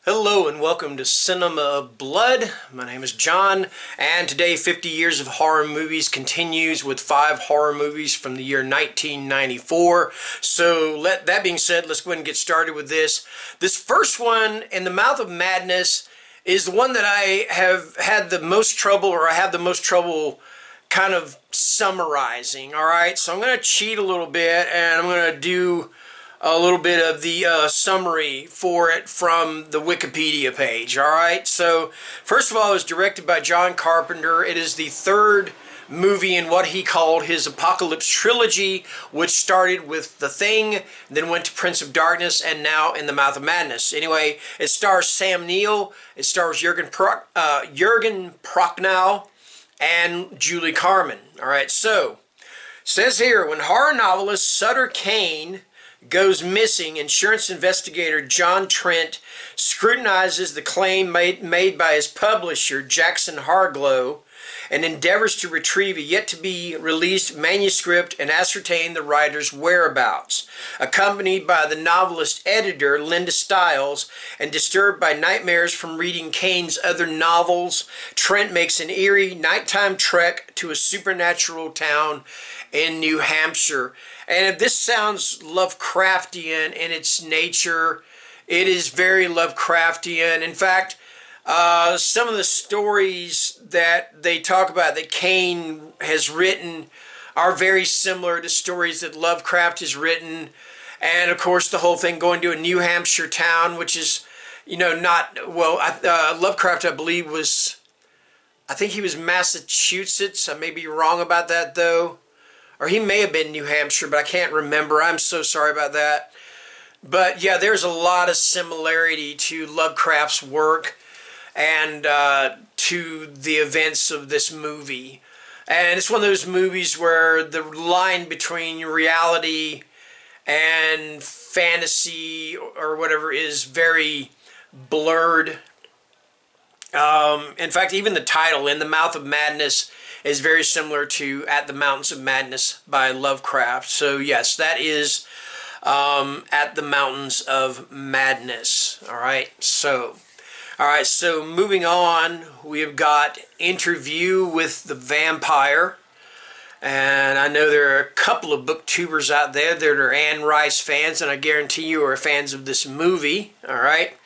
Hello and welcome to Cinema of Blood. My name is John, and today 50 Years of Horror Movies continues with 5 horror movies from the year 1994. So that being said, let's go ahead and get started with this. This first one, In the Mouth of Madness, is the one that I have had the most trouble, or I have the most trouble kind of summarizing. Alright, so I'm going to cheat a little bit, and I'm going to do a little bit of the summary for it from the Wikipedia page. Alright, so first of all, it was directed by John Carpenter. It is the third movie in what he called his Apocalypse trilogy, which started with The Thing, then went to Prince of Darkness, and now In the Mouth of Madness. Anyway, it stars Sam Neill, it stars Jürgen Prochnow, and Julie Carmen. Alright, so says here, when horror novelist Sutter Kane goes missing, insurance investigator John Trent scrutinizes the claim made by his publisher, Jackson Harglow, and endeavors to retrieve a yet-to-be-released manuscript and ascertain the writer's whereabouts. Accompanied by the novelist's editor, Linda Stiles, and disturbed by nightmares from reading Kane's other novels, Trent makes an eerie nighttime trek to a supernatural town in New Hampshire. And if this sounds Lovecraftian in its nature, it is very Lovecraftian. In fact, some of the stories that they talk about that Kane has written are very similar to stories that Lovecraft has written. And of course, the whole thing going to a New Hampshire town, which is, not, well, Lovecraft, I believe, I think he was Massachusetts. I may be wrong about that, though. Or he may have been New Hampshire, but I can't remember. I'm so sorry about that. But yeah, there's a lot of similarity to Lovecraft's work and to the events of this movie. And it's one of those movies where the line between reality and fantasy or whatever is very blurred. In fact, even the title, In the Mouth of Madness, is very similar to At the Mountains of Madness by Lovecraft. So yes, that is At the Mountains of Madness. Alright, so moving on, we have got Interview with the Vampire. And I know there are a couple of booktubers out there that are Anne Rice fans, and I guarantee you are fans of this movie. Alright.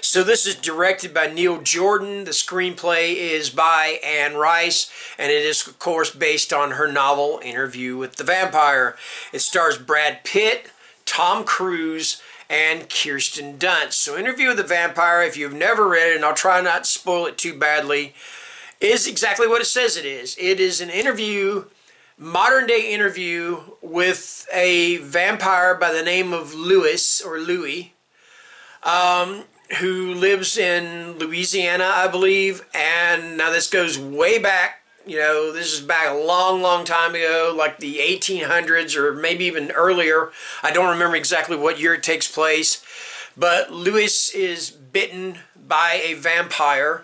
So this is directed by Neil Jordan. The screenplay is by Anne Rice, and it is, of course, based on her novel, Interview with the Vampire. It stars Brad Pitt, Tom Cruise, and Kirsten Dunst. So Interview with the Vampire, if you've never read it, and I'll try not to spoil it too badly, is exactly what it says it is. It is an interview, modern-day interview, with a vampire by the name of Louis, who lives in Louisiana, I believe. And now this goes way back, this is back a long, long time ago, like the 1800s or maybe even earlier. I don't remember exactly what year it takes place. But Louis is bitten by a vampire,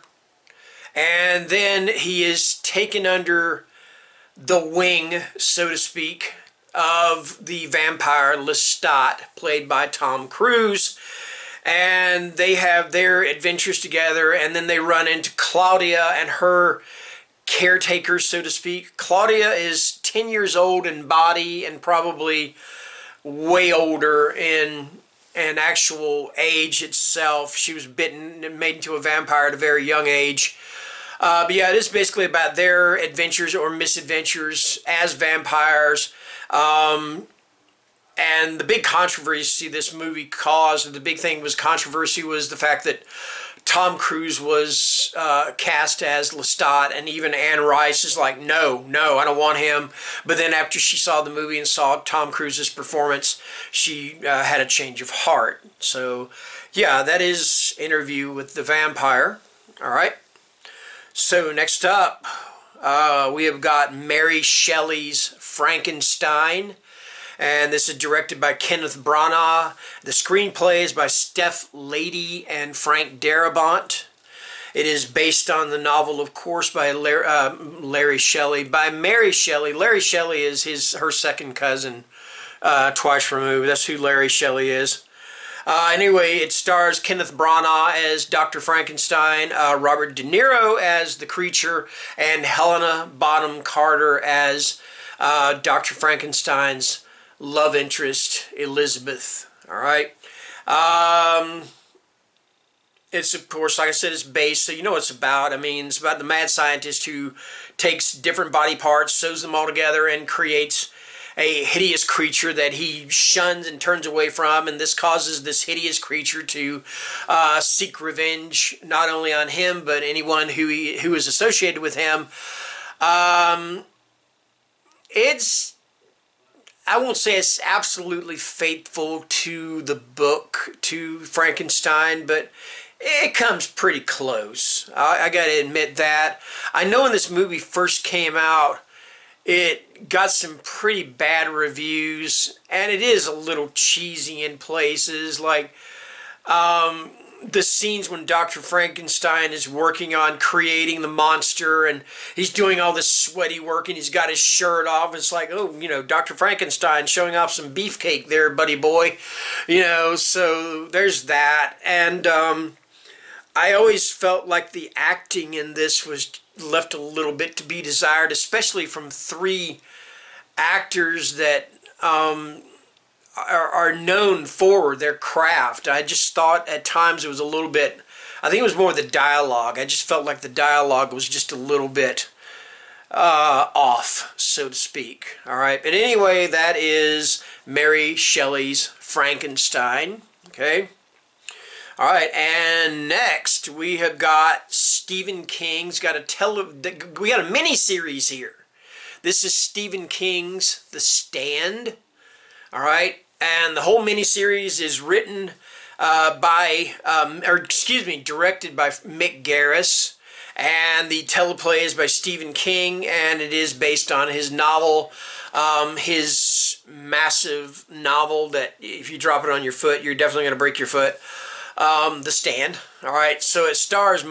and then he is taken under the wing, so to speak, of the vampire Lestat, played by Tom Cruise. And they have their adventures together, and then they run into Claudia and her caretaker, so to speak. Claudia is 10 years old in body and probably way older in actual age itself. She was bitten and made into a vampire at a very young age. But yeah, it is basically about their adventures or misadventures as vampires. And the big controversy this movie caused, the big thing was controversy, was the fact that Tom Cruise was cast as Lestat, and even Anne Rice is like, no, I don't want him. But then after she saw the movie and saw Tom Cruise's performance, she had a change of heart. So yeah, that is Interview with the Vampire. Alright, so next up, we have got Mary Shelley's Frankenstein. And this is directed by Kenneth Branagh. The screenplay is by Steph Lady and Frank Darabont. It is based on the novel, of course, by Mary Shelley. Larry Shelley is her second cousin, twice removed. That's who Larry Shelley is. Anyway, it stars Kenneth Branagh as Dr. Frankenstein, Robert De Niro as the creature, and Helena Bonham Carter as Dr. Frankenstein's love interest, Elizabeth. All right. It's, of course, like I said, it's based, so you know what it's about. I mean, it's about the mad scientist who takes different body parts, sews them all together, and creates a hideous creature that he shuns and turns away from, and this causes this hideous creature to seek revenge, not only on him, but anyone who is associated with him. It's, I won't say it's absolutely faithful to the book, to Frankenstein, but it comes pretty close. I got to admit that. I know when this movie first came out, it got some pretty bad reviews, and it is a little cheesy in places. Like the scenes when Dr. Frankenstein is working on creating the monster, and he's doing all this sweaty work, and he's got his shirt off. It's like, oh, you know, Dr. Frankenstein showing off some beefcake there, buddy boy. You know, so there's that. And I always felt like the acting in this was left a little bit to be desired, especially from three actors that are known for their craft. I just thought at times it was a little bit, I think it was more the dialogue. I just felt like the dialogue was just a little bit off, so to speak. All right, but anyway, that is Mary Shelley's Frankenstein. Okay. All right, and next we have got Stephen King's we got a mini series here. This is Stephen King's The Stand. All right, and the whole mini series is written directed by Mick Garris, and the teleplay is by Stephen King, and it is based on his novel, his massive novel that if you drop it on your foot, you're definitely going to break your foot. The Stand. All right, so it stars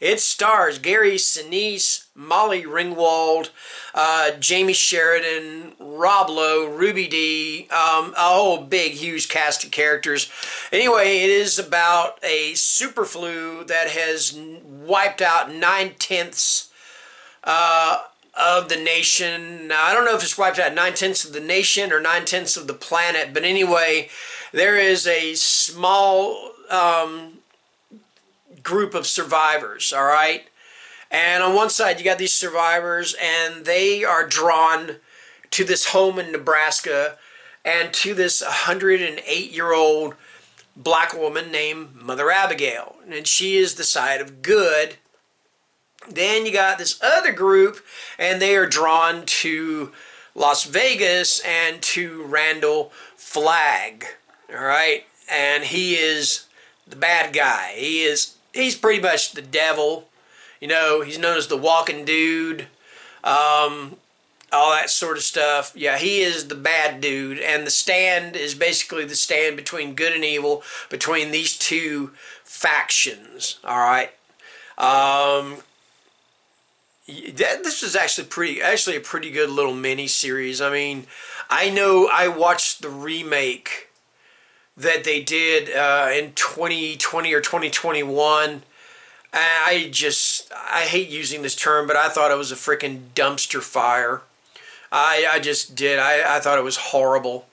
It stars Gary Sinise, Molly Ringwald, Jamie Sheridan, Rob Lowe, Ruby Dee, a whole big, huge cast of characters. Anyway, it is about a super flu that has wiped out 9/10 of the nation. Now, I don't know if it's wiped out 9/10 of the nation or 9/10 of the planet, but anyway, there is a small group of survivors, all right? And on one side, you got these survivors, and they are drawn to this home in Nebraska and to this 108-year-old black woman named Mother Abigail. And she is the side of good. Then you got this other group, and they are drawn to Las Vegas and to Randall Flagg. All right, and he is the bad guy. He's pretty much the devil. You know, he's known as the walking dude, all that sort of stuff. Yeah, he is the bad dude, and The Stand is basically the stand between good and evil, between these two factions. All right. This was actually a pretty good little mini series. I mean, I know I watched the remake that they did in 2020 or 2021. I hate using this term, but I thought it was a freaking dumpster fire. I just did. I thought it was horrible.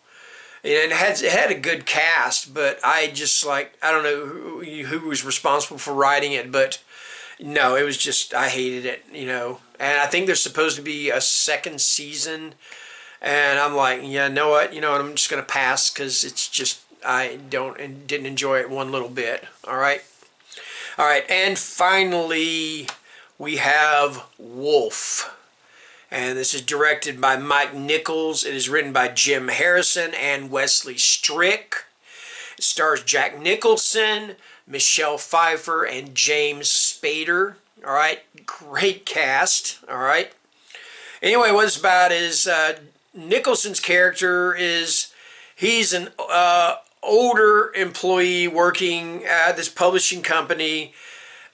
And it had a good cast, but I don't know who was responsible for writing it, but no, it was just, I hated it, you know. And I think there's supposed to be a second season, and I'm like, yeah, know what, I'm just going to pass, because it's just, I didn't enjoy it one little bit. All right, and finally we have Wolf, and this is directed by Mike Nichols. It is written by Jim Harrison and Wesley Strick. It stars Jack Nicholson, Michelle Pfeiffer, and James Spader. All right, great cast. All right. Anyway, what it's about is Nicholson's character he's an older employee working at this publishing company,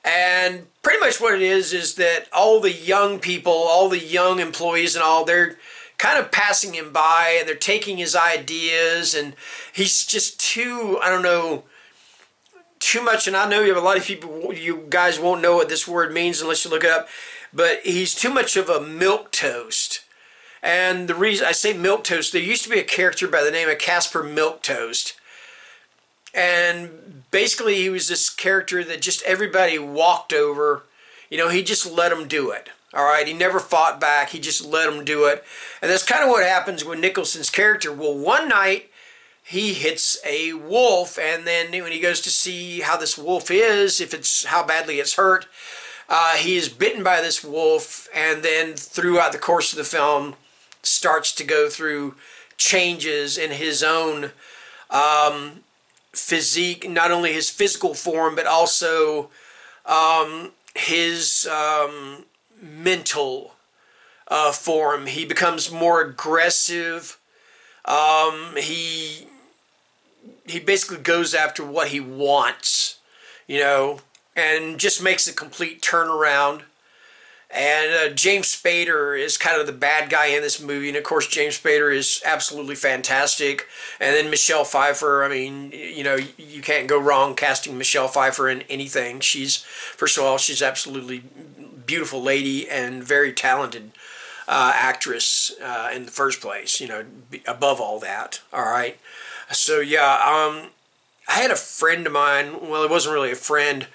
and pretty much what it is that all the young people, all the young employees and all, they're kind of passing him by, and they're taking his ideas, and he's just too, I don't know, too much. And I know you have a lot of people, you guys won't know what this word means unless you look it up, but he's too much of a milquetoast. And the reason I say milquetoast, there used to be a character by the name of Casper Milquetoast. And basically he was this character that just everybody walked over. You know, he just let them do it. All right, he never fought back. He just let them do it. And that's kind of what happens with Nicholson's character. Well, one night he hits a wolf, and then when he goes to see how this wolf is, if it's how badly it's hurt, he is bitten by this wolf, and then throughout the course of the film starts to go through changes in his own physique, not only his physical form, but also his mental form. He becomes more aggressive. He basically goes after what he wants, you know, and just makes a complete turnaround. And James Spader is kind of the bad guy in this movie. And of course, James Spader is absolutely fantastic. And then Michelle Pfeiffer, I mean, you know, you can't go wrong casting Michelle Pfeiffer in anything. She's, first of all, she's absolutely beautiful lady and very talented actress in the first place, you know, above all that. All right. So, yeah, I had a friend of mine, well, it wasn't really a friend,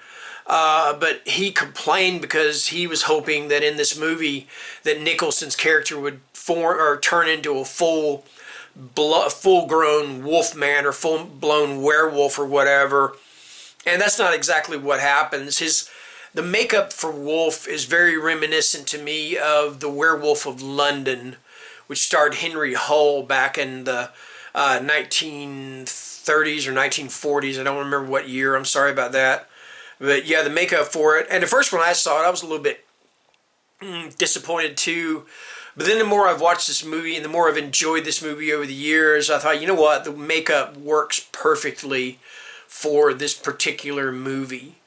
but he complained because he was hoping that in this movie that Nicholson's character would form or turn into a full-grown wolf man or full-blown werewolf or whatever. And that's not exactly what happens. The makeup for Wolf is very reminiscent to me of The Werewolf of London, which starred Henry Hull back in the 1930s or 1940s. I don't remember what year. I'm sorry about that. But yeah, the makeup for it. And the first one I saw it, I was a little bit disappointed too. But then the more I've watched this movie and the more I've enjoyed this movie over the years, I thought, you know what? The makeup works perfectly for this particular movie.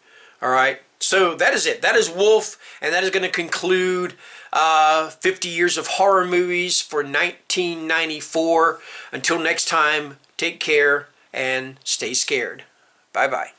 All right. So that is it. That is Wolf, and that is going to conclude 50 years of horror movies for 1994. Until next time, take care and stay scared. Bye-bye.